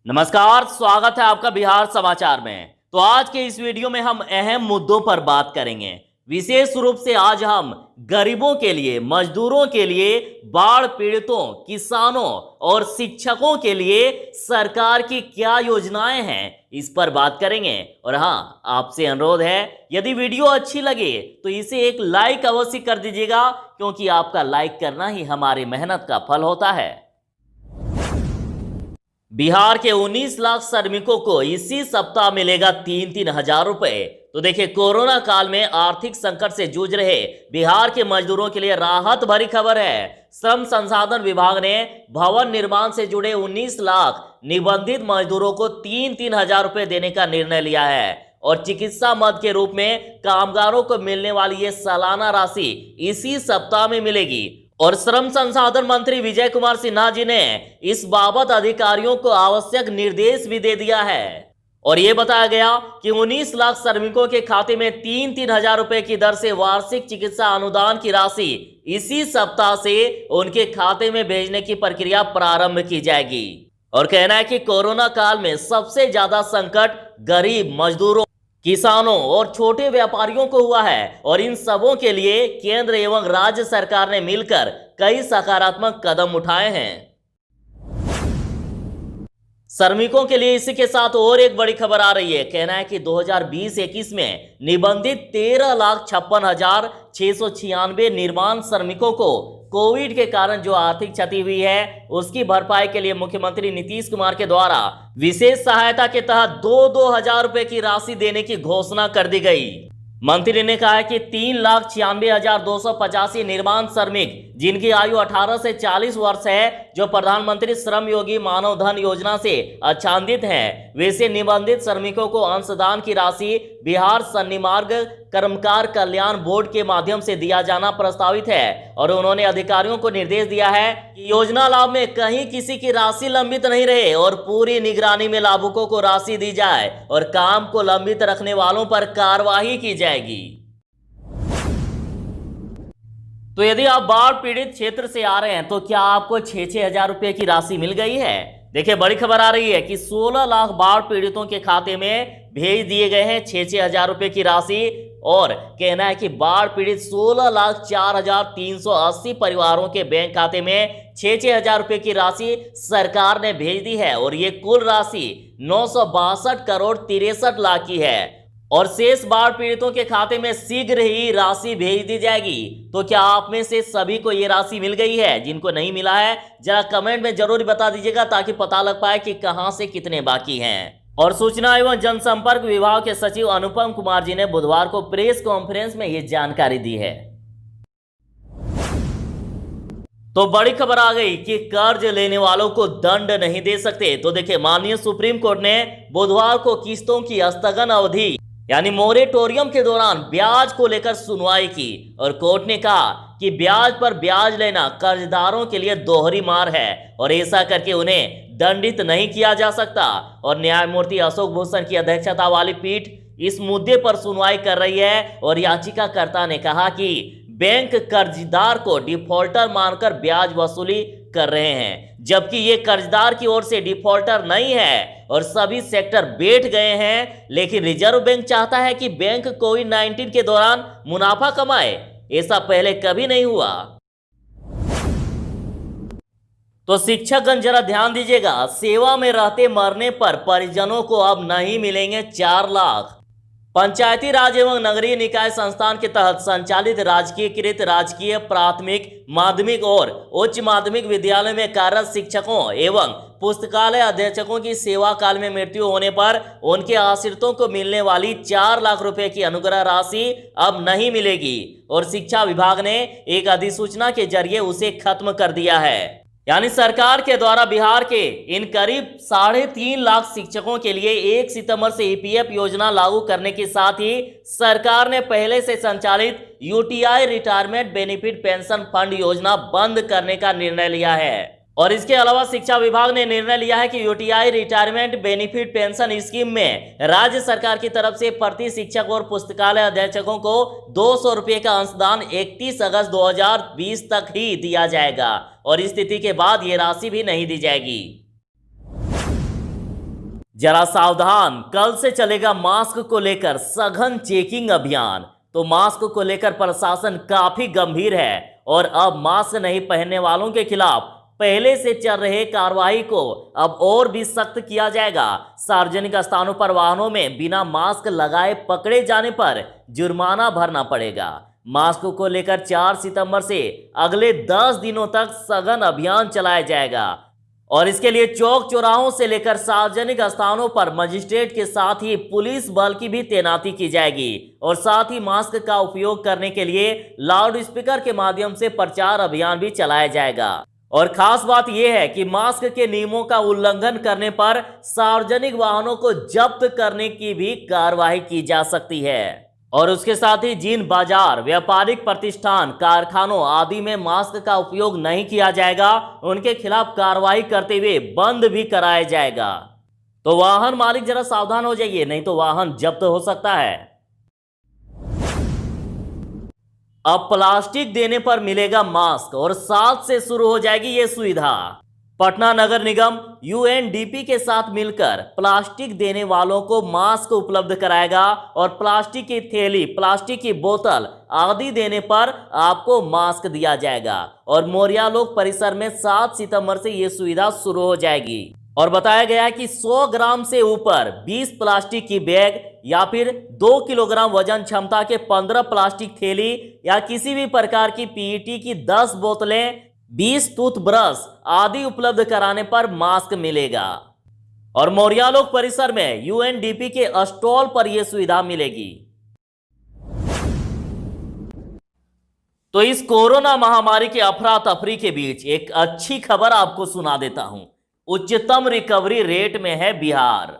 नमस्कार, स्वागत है आपका बिहार समाचार में। तो आज के इस वीडियो में हम अहम मुद्दों पर बात करेंगे। विशेष रूप से आज हम गरीबों के लिए, मजदूरों के लिए, बाढ़ पीड़ितों, किसानों और शिक्षकों के लिए सरकार की क्या योजनाएं हैं, इस पर बात करेंगे। और हाँ, आपसे अनुरोध है, यदि वीडियो अच्छी लगे तो इसे एक लाइक अवश्य कर दीजिएगा, क्योंकि आपका लाइक करना ही हमारी मेहनत का फल होता है। बिहार के 19 लाख श्रमिकों को इसी सप्ताह मिलेगा 3-3 हजार रुपए। तो देखिए, कोरोना काल में आर्थिक संकट से जूझ रहे बिहार के मजदूरों के लिए राहत भरी खबर है। श्रम संसाधन विभाग ने भवन निर्माण से जुड़े 19 लाख निबंधित मजदूरों को 3-3 हजार रुपए देने का निर्णय लिया है और चिकित्सा मद के रूप में कामगारों को मिलने वाली ये सालाना राशि इसी सप्ताह में मिलेगी। और श्रम संसाधन मंत्री विजय कुमार सिन्हा जी ने इस बाबत अधिकारियों को आवश्यक निर्देश भी दे दिया है और यह बताया गया कि 19 लाख श्रमिकों के खाते में 3-3 हजार रुपए की दर से वार्षिक चिकित्सा अनुदान की राशि इसी सप्ताह से उनके खाते में भेजने की प्रक्रिया प्रारंभ की जाएगी। और कहना है कि कोरोना काल में सबसे ज्यादा संकट गरीब, मजदूरों, किसानों और छोटे व्यापारियों को हुआ है और इन सबों के लिए केंद्र एवं राज्य सरकार ने मिलकर कई सकारात्मक कदम उठाए हैं। श्रमिकों के लिए इसी के साथ और एक बड़ी खबर आ रही है। कहना है कि 2020-21 में निबंधित 13,56,696 निर्माण श्रमिकों को कोविड के कारण जो आर्थिक क्षति हुई है उसकी भरपाई के लिए मुख्यमंत्री नीतीश कुमार के द्वारा विशेष सहायता के तहत 2-2 हजार रुपए की राशि देने की घोषणा कर दी गई। मंत्री ने कहा है कि 3,96,285 निर्माण श्रमिक जिनकी आयु 18 से 40 वर्ष है, जो प्रधानमंत्री श्रम योगी मानव धन योजना से आच्छादित हैं, वैसे निबंधित श्रमिकों को अंशदान की राशि बिहार सन्निमार्ग कर्मकार कल्याण बोर्ड के माध्यम से दिया जाना प्रस्तावित है। और उन्होंने अधिकारियों को निर्देश दिया है कि योजना लाभ में कहीं किसी की राशि लंबित नहीं रहे और पूरी निगरानी में लाभुकों को राशि दी जाए और काम को लंबित रखने वालों पर कार्रवाई की जाएगी। तो यदि आप बाढ़ पीड़ित क्षेत्र से आ रहे हैं तो क्या आपको 6-6 हजार रुपए की राशि मिल गई है? देखिए, बड़ी खबर आ रही है कि 16 लाख बाढ़ पीड़ितों के खाते में भेज दिए गए हैं 6-6 हजार रुपए की राशि। और कहना है कि बाढ़ पीड़ित 16,04,380 परिवारों के बैंक खाते में 6-6 हजार रुपए की राशि सरकार ने भेज दी है और ये कुल राशि 962 करोड़ 63 लाख की है और शेष बाढ़ पीड़ितों के खाते में शीघ्र ही राशि भेज दी जाएगी। तो क्या आप में से सभी को ये राशि मिल गई है? जिनको नहीं मिला है जरा कमेंट में जरूर बता दीजिएगा, ताकि पता लग पाए कि कहां से कितने बाकी हैं। और सूचना एवं जनसंपर्क विभाग के सचिव अनुपम कुमार जी ने बुधवार को प्रेस कॉन्फ्रेंस में ये जानकारी दी है। तो बड़ी खबर आ गई कि कर्ज लेने वालों को दंड नहीं दे सकते। तो देखिए, माननीय सुप्रीम कोर्ट ने बुधवार को किस्तों की स्थगन अवधि यानी मोरेटोरियम के दौरान ब्याज को लेकर सुनवाई की और कोर्ट ने कहा कि ब्याज पर ब्याज लेना कर्जदारों के लिए दोहरी मार है और ऐसा करके उन्हें दंडित नहीं किया जा सकता। और न्यायमूर्ति अशोक भूषण की अध्यक्षता वाली पीठ इस मुद्दे पर सुनवाई कर रही है और याचिकाकर्ता ने कहा कि बैंक कर्जदार को डिफॉल्टर मानकर ब्याज वसूली कर रहे हैं, जबकि ये कर्जदार की ओर से डिफॉल्टर नहीं है और सभी सेक्टर बैठ गए हैं। लेकिन रिजर्व बैंक चाहता है कि बैंक कोविड-19 के दौरान मुनाफा कमाए, ऐसा पहले कभी नहीं हुआ। तो शिक्षकगण जरा ध्यान दीजिएगा, सेवा में रहते मरने पर परिजनों को अब नहीं मिलेंगे 4 लाख। पंचायती राज एवं नगरीय निकाय संस्थान के तहत संचालित राजकीयकृत राजकीय प्राथमिक, माध्यमिक और उच्च माध्यमिक विद्यालय में कार्यरत शिक्षकों एवं पुस्तकालय अधीक्षकों की सेवा काल में मृत्यु होने पर उनके आश्रितों को मिलने वाली 4 लाख रुपए की अनुग्रह राशि अब नहीं मिलेगी और शिक्षा विभाग ने एक अधिसूचना के जरिए उसे खत्म कर दिया है। यानी सरकार के द्वारा बिहार के इन करीब 3.5 लाख शिक्षकों के लिए 1 सितंबर से ईपीएफ योजना लागू करने के साथ ही सरकार ने पहले से संचालित UTI retirement benefit pension fund योजना बंद करने का निर्णय लिया है। और इसके अलावा शिक्षा विभाग ने निर्णय लिया है कि UTI retirement benefit pension scheme में राज्य सरकार की तरफ से प्रति शिक्षक और पुस्तकालय अधीक्षकों को 200 रुपये का अंशदान 31 अगस्त 2020 तक ही दिया जाएगा और इस तिथि के बाद ये राशि भी नहीं दी जाएगी। जरा सावधान, कल से चलेगा मास्क को लेकर सघन चेकिंग अभियान। तो मास्क को लेकर प्रशासन काफी गंभीर है और अब मास्क नहीं पहनने वालों के खिलाफ पहले से चल रहे कार्रवाई को अब और भी सख्त किया जाएगा। सार्वजनिक स्थानों पर वाहनों में बिना मास्क लगाए पकड़े जाने पर जुर्माना भरना पड़ेगा। मास्क को लेकर 4 सितंबर से अगले 10 दिनों तक सघन अभियान चलाया जाएगा और इसके लिए चौक चौराहों से लेकर सार्वजनिक स्थानों पर मजिस्ट्रेट के साथ ही पुलिस बल की भी तैनाती की जाएगी और साथ ही मास्क का उपयोग करने के लिए लाउड स्पीकर के माध्यम से प्रचार अभियान भी चलाया जाएगा। और खास बात यह है कि मास्क के नियमों का उल्लंघन करने पर सार्वजनिक वाहनों को जब्त करने की भी कार्रवाई की जा सकती है और उसके साथ ही जिन बाजार, व्यापारिक प्रतिष्ठान, कारखानों आदि में मास्क का उपयोग नहीं किया जाएगा उनके खिलाफ कार्रवाई करते हुए बंद भी कराया जाएगा। तो वाहन मालिक जरा सावधान हो जाइए, नहीं तो वाहन जब्त हो सकता है। अब प्लास्टिक देने पर मिलेगा मास्क और 7 से शुरू हो जाएगी ये सुविधा। पटना नगर निगम यूएनडीपी के साथ मिलकर प्लास्टिक देने वालों को मास्क उपलब्ध कराएगा और प्लास्टिक की थैली, प्लास्टिक की बोतल आदि देने पर आपको मास्क दिया जाएगा। और मोरिया लोक परिसर में 7 सितंबर से यह सुविधा शुरू हो जाएगी और बताया गया है कि 100 ग्राम से ऊपर 20 प्लास्टिक की बैग या फिर 2 किलोग्राम वजन क्षमता के 15 प्लास्टिक थैली या किसी भी प्रकार की पीईटी की 10 बोतलें, 20 टूथब्रश आदि उपलब्ध कराने पर मास्क मिलेगा। और मोरिया लोक परिसर में यूएनडीपी के स्टॉल पर यह सुविधा मिलेगी। तो इस कोरोना महामारी के अफरा तफरी के बीच एक अच्छी खबर आपको सुना देता हूं। उच्चतम रिकवरी रेट में है बिहार।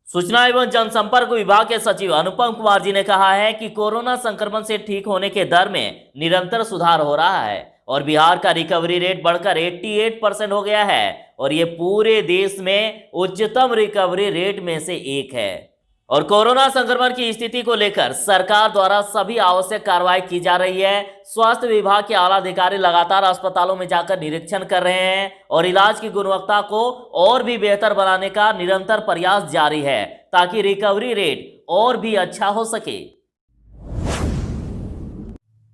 सूचना एवं जनसंपर्क विभाग के सचिव अनुपम कुमार जी ने कहा है कि कोरोना संक्रमण से ठीक होने के दर में निरंतर सुधार हो रहा है और बिहार का रिकवरी रेट बढ़कर 88% हो गया है और ये पूरे देश में उच्चतम रिकवरी रेट में से एक है। और कोरोना संक्रमण की स्थिति को लेकर सरकार द्वारा सभी आवश्यक कार्रवाई की जा रही है। स्वास्थ्य विभाग के आला अधिकारी लगातार अस्पतालों में जाकर निरीक्षण कर रहे हैं और इलाज की गुणवत्ता को और भी बेहतर बनाने का निरंतर प्रयास जारी है ताकि रिकवरी रेट और भी अच्छा हो सके।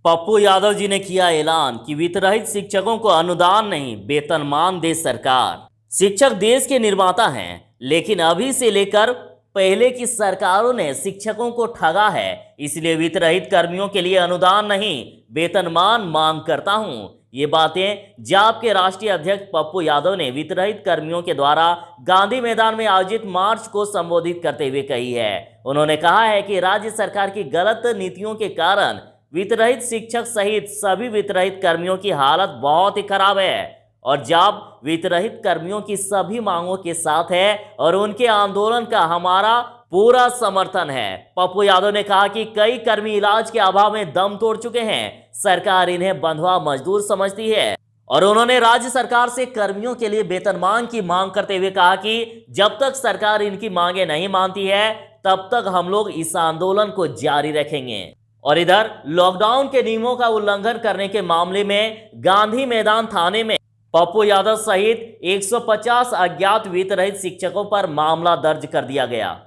पप्पू यादव जी ने किया ऐलान कि वित्तरहित शिक्षकों को अनुदान नहीं वेतनमान दे सरकार। शिक्षक देश के निर्माता हैं, लेकिन अभी से लेकर पहले की सरकारों ने शिक्षकों को ठगा है, इसलिए वित्तरहित कर्मियों के लिए अनुदान नहीं वेतनमान मांग करता हूं। ये बातें जाप के राष्ट्रीय अध्यक्ष पप्पू यादव ने वित्तरहित कर्मियों के द्वारा गांधी मैदान में आयोजित मार्च को संबोधित करते हुए कही है। उन्होंने कहा है कि राज्य सरकार की गलत नीतियों के कारण वित्तरहित शिक्षक सहित सभी वित्तरहित कर्मियों की हालत बहुत ही खराब है और जाप वित्तरहित कर्मियों की सभी मांगों के साथ है और उनके आंदोलन का हमारा पूरा समर्थन है। पप्पू यादव ने कहा कि कई कर्मी इलाज के अभाव में दम तोड़ चुके हैं, सरकार इन्हें बंधुआ मजदूर समझती है और उन्होंने राज्य सरकार से कर्मियों के लिए वेतनमान की मांग करते हुए कहा कि जब तक सरकार इनकी मांगे नहीं मानती है तब तक हम लोग इस आंदोलन को जारी रखेंगे। और इधर लॉकडाउन के नियमों का उल्लंघन करने के मामले में गांधी मैदान थाने में पप्पू यादव सहित 150 अज्ञात वित्तरहित शिक्षकों पर मामला दर्ज कर दिया गया।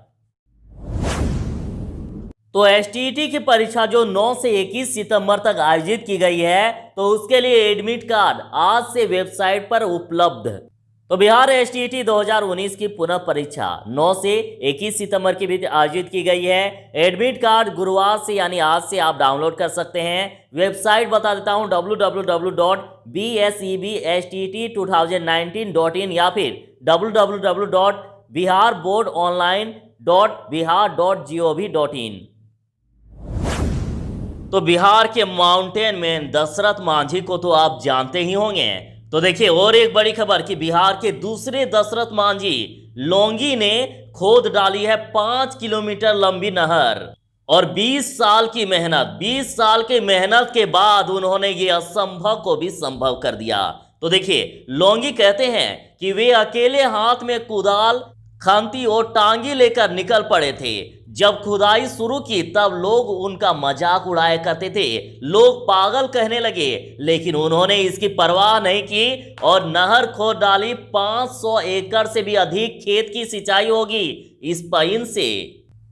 तो एसटीईटी की परीक्षा जो 9 से 21 सितंबर तक आयोजित की गई है, तो उसके लिए एडमिट कार्ड आज से वेबसाइट पर उपलब्ध। तो बिहार एसटीईटी 2019 की पुनः परीक्षा 9 से 21 सितंबर के बीच आयोजित की गई है। एडमिट कार्ड गुरुवार से यानी आज से आप डाउनलोड कर सकते हैं। वेबसाइट बता देता हूं www.bsebstt2019.in या फिर www.biharboardonline.bihar.gov.in। तो बिहार के माउंटेन मैन दशरथ मांझी को तो आप जानते ही होंगे। तो देखिए और एक बड़ी खबर कि बिहार के दूसरे दशरथ मांझी लोंगी ने खोद डाली है 5 किलोमीटर लंबी नहर और 20 साल की मेहनत के बाद उन्होंने ये असंभव को भी संभव कर दिया। तो देखिए लोंगी कहते हैं कि वे अकेले हाथ में कुदाल, खंती और टांगी लेकर निकल पड़े थे। जब खुदाई शुरू की तब लोग उनका मजाक उड़ाया करते थे, लोग पागल कहने लगे, लेकिन उन्होंने इसकी परवाह नहीं की और नहर खोद डाली। 500 एकड़ से भी अधिक खेत की सिंचाई होगी इस पईन से।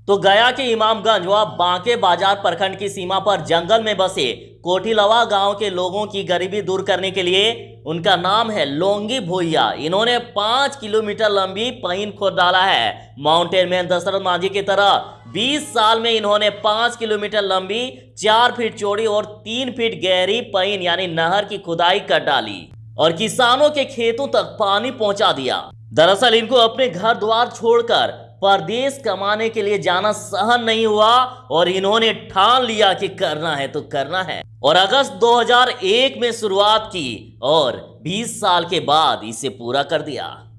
तो गया के इमामगंज व बांके बाजार प्रखंड की सीमा पर जंगल में बसे कोठीलवा गांव के लोगों की गरीबी दूर करने के लिए, उनका नाम है लोंगी भुइया, इन्होंने 5 किलोमीटर लंबी पईन खोद डाला है। माउंटेन मैन दशरथ मांझी की तरह 20 साल में इन्होंने 5 किलोमीटर लंबी, 4 फीट चौड़ी और 3 फीट गहरी पईन यानी नहर की खुदाई कर डाली और किसानों के खेतों तक पानी पहुंचा दिया। दरअसल इनको अपने घर द्वार छोड़कर परदेश कमाने के लिए जाना सहन नहीं हुआ और इन्होंने ठान लिया कि करना है तो करना है, और अगस्त 2001 में शुरुआत की और 20 साल के बाद इसे पूरा कर दिया।